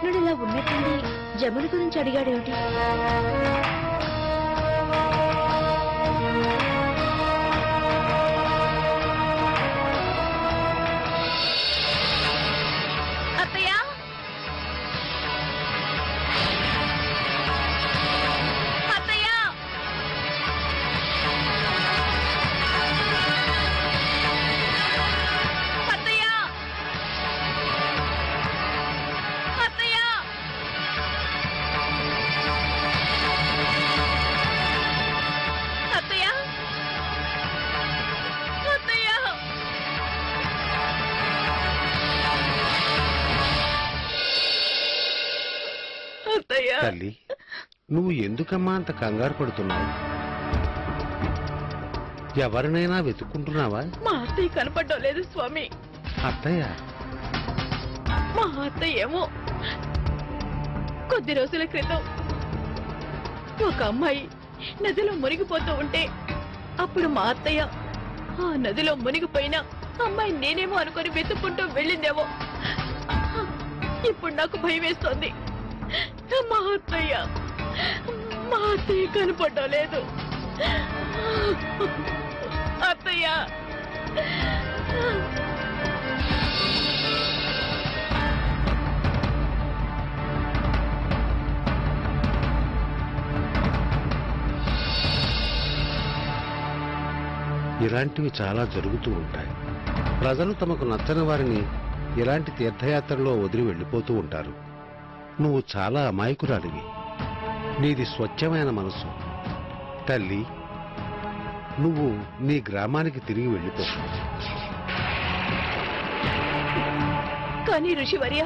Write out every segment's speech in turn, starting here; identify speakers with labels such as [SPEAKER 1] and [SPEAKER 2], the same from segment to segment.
[SPEAKER 1] కృష్ణుడిలా ఉన్నట్టుండి జమున గురించి అడిగాడేమిటి? అత్తయ్య, అత్తయ్య, అత్తయ్య, అత్తయ్య, అత్తయ్య, అత్తయ్య.
[SPEAKER 2] తల్లి, నువ్వు ఎందుకమ్మా అంత కంగారు పడుతున్నావు? ఎవరినైనా వెతుక్కుంటున్నావా?
[SPEAKER 1] మా అత్తయ్య కనపడడం లేదు స్వామి.
[SPEAKER 2] అత్తయ్య?
[SPEAKER 1] మా అత్తయ్య ఏమో కొద్ది రోజుల క్రితం ఒక అమ్మాయి నదిలో మునిగిపోతూ ఉంటే అప్పుడు మా అత్తయ్య ఆ నదిలో మునిగిపోయిన అమ్మాయి నేనేమో అనుకుని వెతుక్కుంటూ వెళ్ళిందేమో. ఇప్పుడు నాకు భయం వేస్తోంది. మా అత్తయ్య కనపడడం లేదు. అత్తయ్య,
[SPEAKER 2] ఇలాంటివి చాలా జరుగుతూ ఉంటాయి. ప్రజలు తమకు నచ్చని వారిని ఇలాంటి తీర్థయాత్రలో వదిలి వెళ్ళిపోతూ ఉంటారు. నువ్వు చాలా అమాయకురాలివి. నీది స్వచ్ఛమైన మనసు. తల్లి, నువ్వు నీ గ్రామానికి తిరిగి వెళ్ళిపో.
[SPEAKER 1] కానీ ఋషివర్య,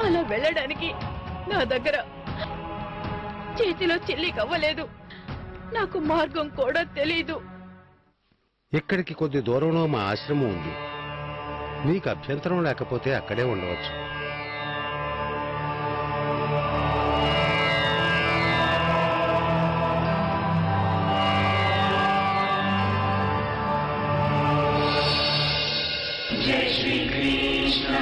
[SPEAKER 1] అలా వెళ్ళడానికి నా దగ్గర చేతిలో చెల్లి కవ్వలేదు. నాకు మార్గం కూడా తెలీదు.
[SPEAKER 2] ఇక్కడికి కొద్ది దూరంలో మా ఆశ్రమం ఉంది. నీకు అభ్యంతరం లేకపోతే అక్కడే ఉండవచ్చు.
[SPEAKER 3] जय श्री कृष्ण